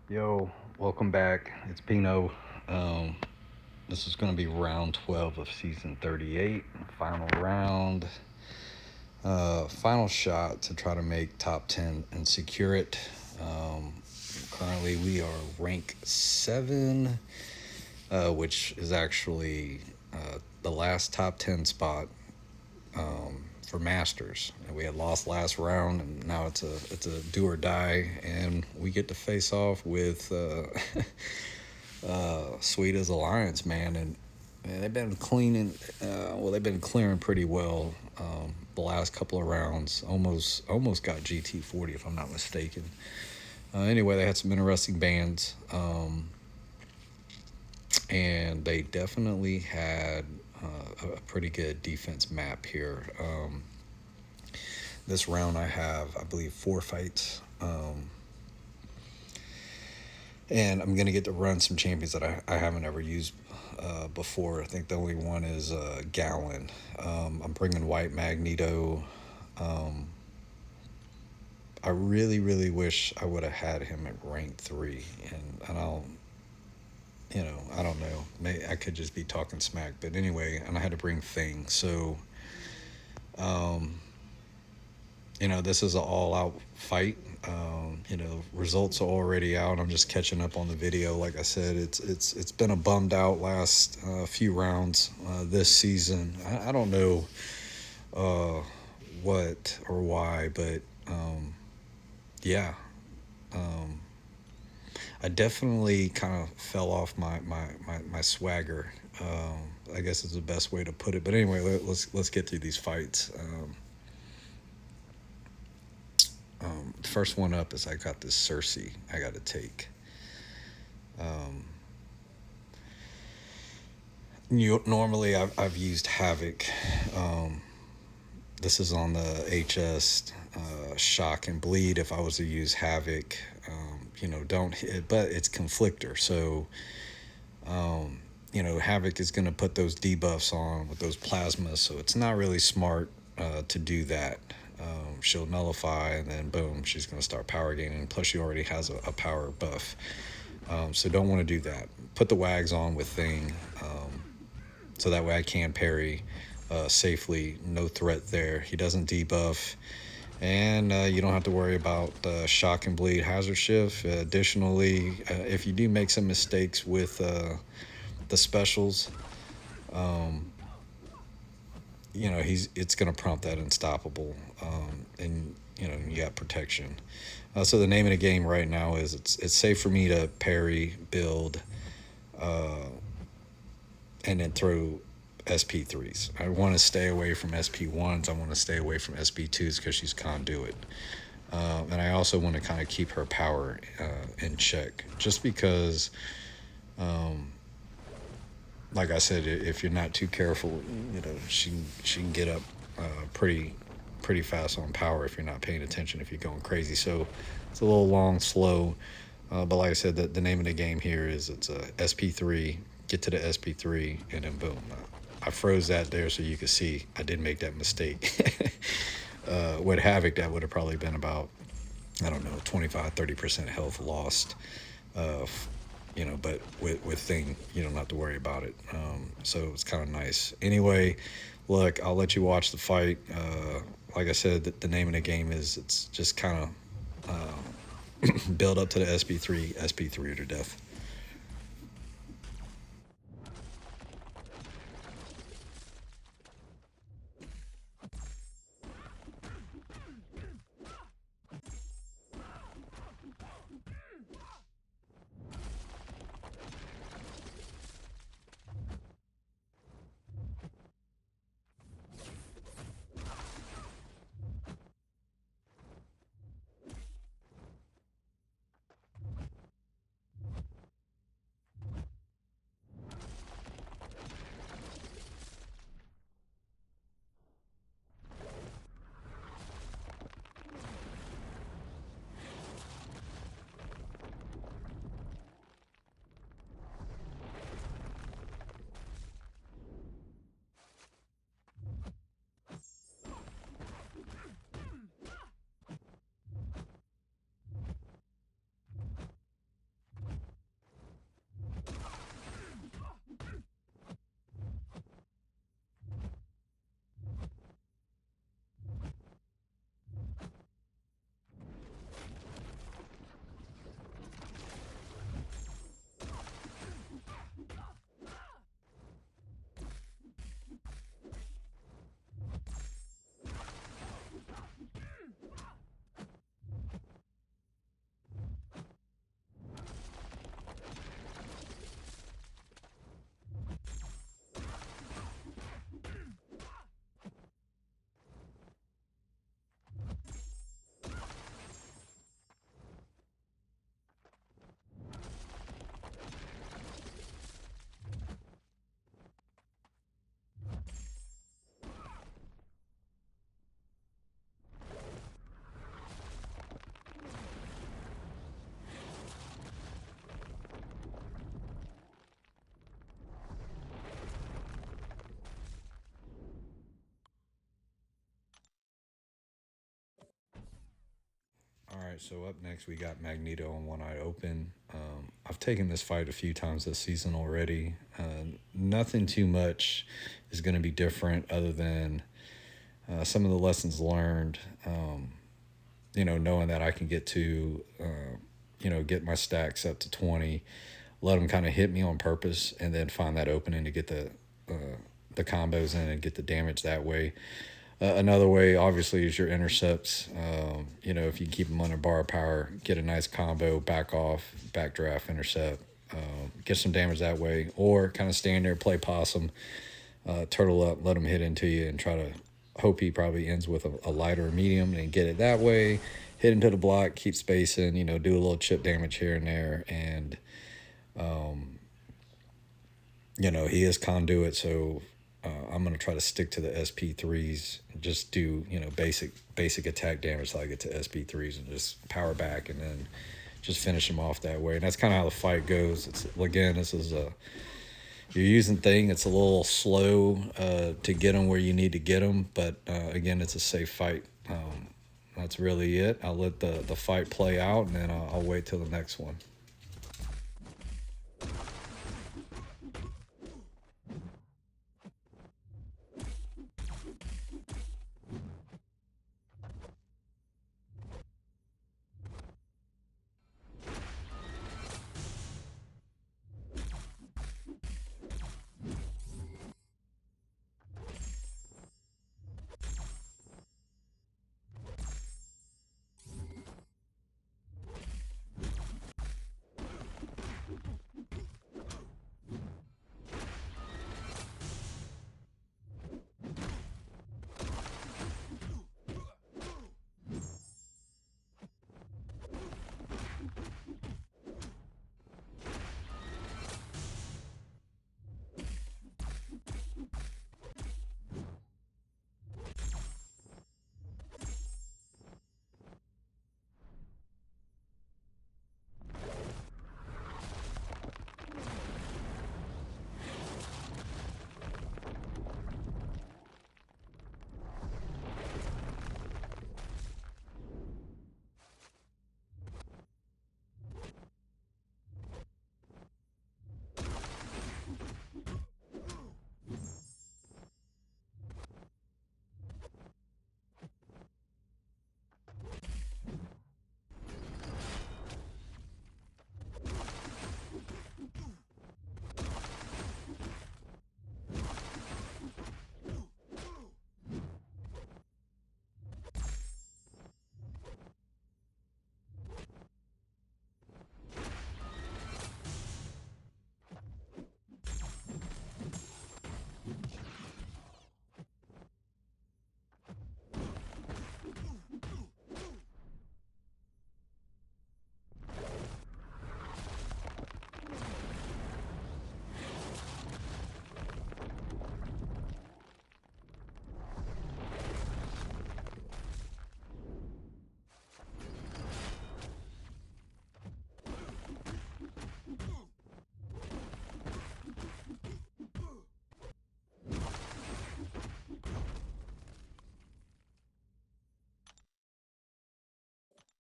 Yo, welcome back. It's Pino. Um, this is going to be round 12 of season 38. Final round. Final shot to try to make top 10 and secure it. Um, Currently, we are rank 7, which is actually the last top 10 spot for Masters. And we had lost last round, and now it's a do or die, and we get to face off with Sweet Alliance, man, and they've been cleaning. They've been clearing pretty well the last couple of rounds. Almost got GT40 if I'm not mistaken. Anyway, they had some interesting bands, and they definitely had a pretty good defense map here. This round, I have, I believe, 4 fights. And I'm going to get to run some champions that I haven't ever used before. I think the only one is Gallon. I'm bringing White Magneto. Um, I really, really wish I would have had him at rank 3. And I don't know. I could just be talking smack. But anyway, and I had to bring Thing. So, um, this is an all-out fight. Results are already out. I'm just catching up on the video. Like I said, it's been a bummed out last few rounds this season. I don't know uh, what or why, but yeah, um, I definitely kind of fell off my swagger. I guess is the best way to put it. But anyway, let's get through these fights. First one up is I got this Cersei I got to take. Um, Normally, I've used Havoc. Um, this is on the HS Shock and Bleed. If I was to use Havoc, don't hit, but it's Conflictor. So, Havoc is going to put those debuffs on with those plasmas. So it's not really smart to do that. She'll nullify, and then boom, she's going to start power gaining. Plus, she already has a power buff. So don't want to do that. Put the wags on with Thing. So that way I can parry safely. No threat there. He doesn't debuff. And you don't have to worry about Shock and Bleed Hazard Shift. Additionally, if you do make some mistakes with the specials, um, it's going to prompt that Unstoppable. And, you got protection. So the name of the game right now is it's safe for me to parry, build, and then throw SP3s. I want to stay away from SP1s. I want to stay away from SP2s because she's conduit. And I also want to kind of keep her power in check, just because, like I said, if you're not too careful, she can get up pretty fast on power if you're not paying attention, if you're going crazy. So it's a little long, slow. But like I said, the name of the game here is it's a SP3. Get to the SP3, and then boom. I froze that there so you could see I did make that mistake. With Havoc, that would have probably been about, I don't know, 25-30% health lost. Uh, but with Thing, you don't have to worry about it. So it's kind of nice. Anyway, look, I'll let you watch the fight. Like I said, the name of the game is it's just kind of build up to the SP3 to death. right, so up next we got Magneto and One Eye Open. I've taken this fight a few times this season already. Nothing too much is going to be different other than some of the lessons learned. Knowing that I can get to, get my stacks up to 20, let them kind of hit me on purpose, and then find that opening to get the combos in and get the damage that way. Another way, obviously, is your intercepts. If you can keep them under bar power, get a nice combo, back off, backdraft, intercept, get some damage that way, or kind of stand there, play possum, turtle up, let him hit into you, and try to hope he probably ends with a light or a medium and get it that way. Hit into the block, keep spacing, do a little chip damage here and there, and he is conduit, so I'm gonna try to stick to the SP3s, and just do basic attack damage till I get to SP3s, and just power back, and then just finish him off that way. And that's kind of how the fight goes. This is a you're using thing. It's a little slow to get them where you need to get them, but again, it's a safe fight. That's really it. I'll let the fight play out, and then I'll wait till the next one.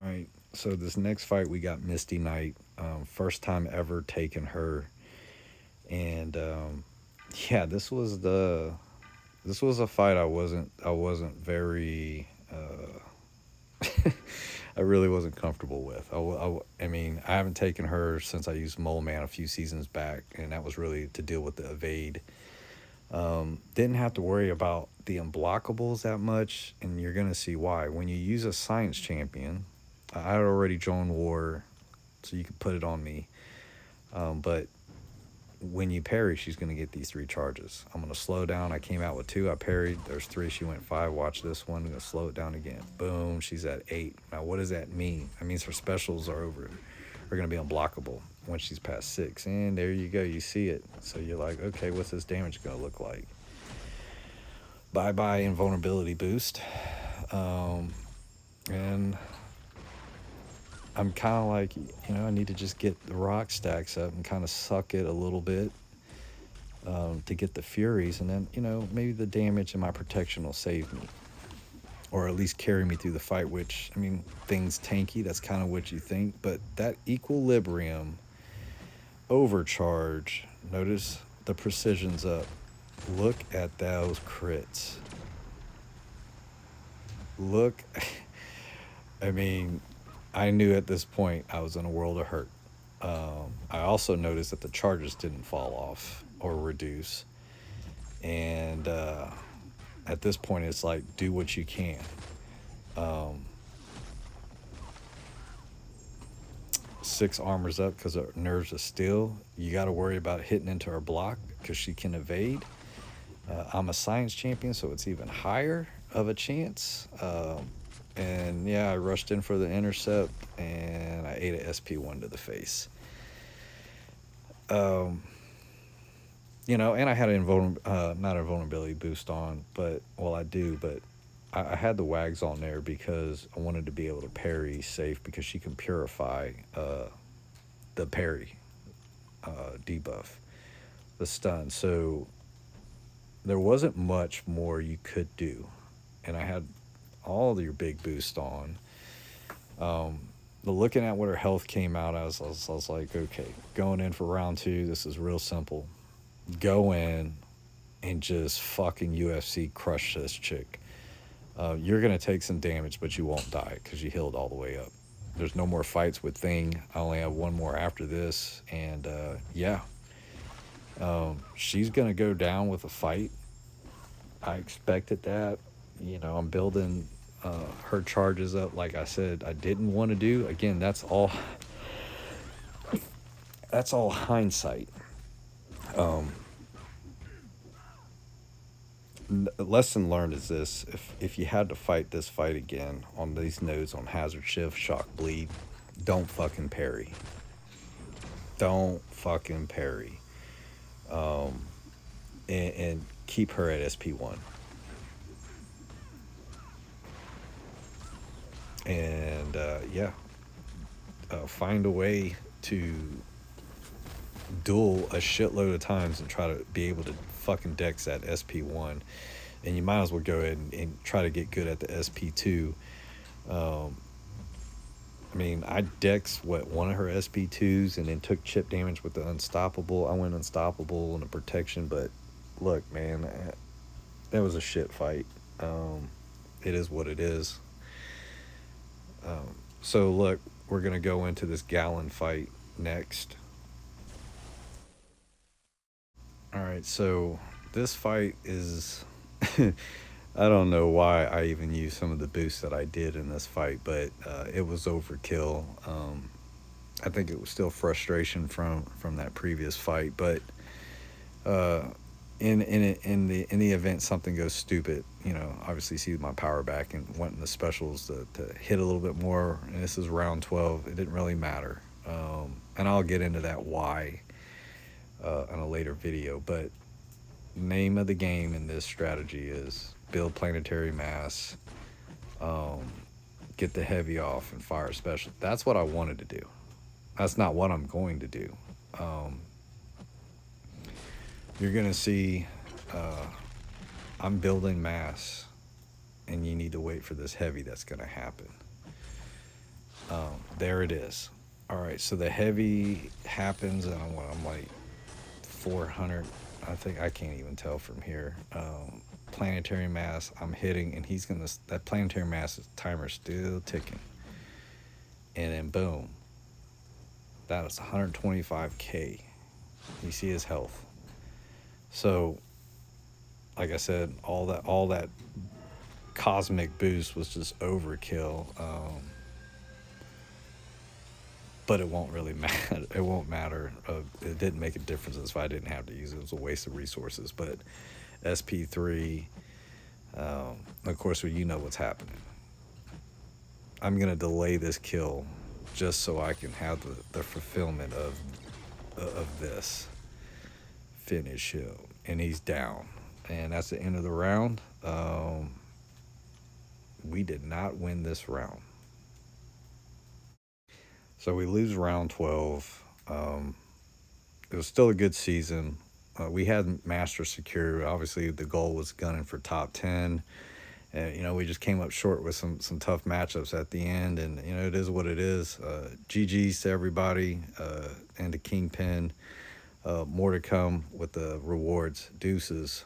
All right. So this next fight we got Misty Knight. First time ever taking her, and yeah, this was a fight I wasn't very I really wasn't comfortable with. I mean, I haven't taken her since I used Mole Man a few seasons back, and that was really to deal with the evade. Didn't have to worry about the unblockables that much, and you're gonna see why. When you use a science champion, I had already joined war, so you can put it on me. But when you parry, she's gonna get these three charges. I'm gonna slow down. I came out with two. I parried. There's three. She went five. Watch this one. I'm gonna slow it down again. Boom. She's at 8. Now, what does that mean? That means her specials are over. Are gonna be unblockable once she's past 6. And there you go. You see it. So you're like, okay, what's this damage gonna look like? Bye bye invulnerability boost. And I'm kind of like, I need to just get the rock stacks up and kind of suck it a little bit to get the furies, and then maybe the damage and my protection will save me. or at least carry me through the fight, which, I mean, things tanky, that's kind of what you think. But that equilibrium overcharge, notice the precision's up. Look at those crits. Look, I mean, I knew at this point I was in a world of hurt. I also noticed that the charges didn't fall off or reduce. And at this point, it's like, do what you can. Um, 6 armors up because her nerves are steel. You got to worry about hitting into her block because she can evade. I'm a science champion, so it's even higher of a chance. And yeah, I rushed in for the intercept and I ate a SP1 to the face. Um, and I had not a vulnerability boost on, but, well, I do, but I had the wags on there because I wanted to be able to parry safe because she can purify the parry debuff, the stun. So there wasn't much more you could do. And I had all of your big boost on. But looking at what her health came out, I was like, okay, going in for round 2, this is real simple. Go in and just fucking UFC crush this chick. You're going to take some damage, but you won't die because you healed all the way up. There's no more fights with Thing. I only have one more after this. And yeah, she's going to go down with a fight. I expected that. I'm building her charges up, like I said, I didn't want to do. Again, that's all hindsight. Um, Lesson learned is this: if you had to fight this fight again on these nodes on hazard shift, shock, bleed, don't fucking parry. Don't fucking parry. Um, and keep her at SP1. And yeah, find a way to duel a shitload of times and try to be able to fucking dex that SP1. And you might as well go ahead and try to get good at the SP2. I mean, I dexed one of her SP2s and then took chip damage with the unstoppable. I went unstoppable and a protection, but look, man, that was a shit fight. It is what it is. So look, we're gonna go into this Gallon fight next. All right, so this fight is I don't know why I even used some of the boosts that I did in this fight, but it was overkill. I think it was still frustration from that previous fight, but uh, in the event something goes stupid, obviously see my power back and wanting the specials to hit a little bit more. And this is round 12. It didn't really matter, and I'll get into that why in a later video. But name of the game in this strategy is build planetary mass, get the heavy off, and fire special. That's what I wanted to do. That's not what I'm going to do. You're gonna see I'm building mass, and you need to wait for this heavy that's gonna happen. There it is. All right, so the heavy happens, and I'm like 400. I think I can't even tell from here. Planetary mass, I'm hitting, and that planetary mass timer still ticking. And then boom, that is 125k. You see his health. So, like I said, all that cosmic boost was just overkill. But it won't really matter. It won't matter. It didn't make a difference if I didn't have to use it. It was a waste of resources. But SP3, of course, well, you know what's happening. I'm gonna delay this kill just so I can have the fulfillment of this. Finish him, and he's down, and that's the end of the round. We did not win this round. So we lose round 12. It was still a good season. We had Master secure. Obviously, the goal was gunning for top 10. And we just came up short with some tough matchups at the end, and it is what it is. GG's to everybody, and to Kingpin. More to come with the rewards. Deuces.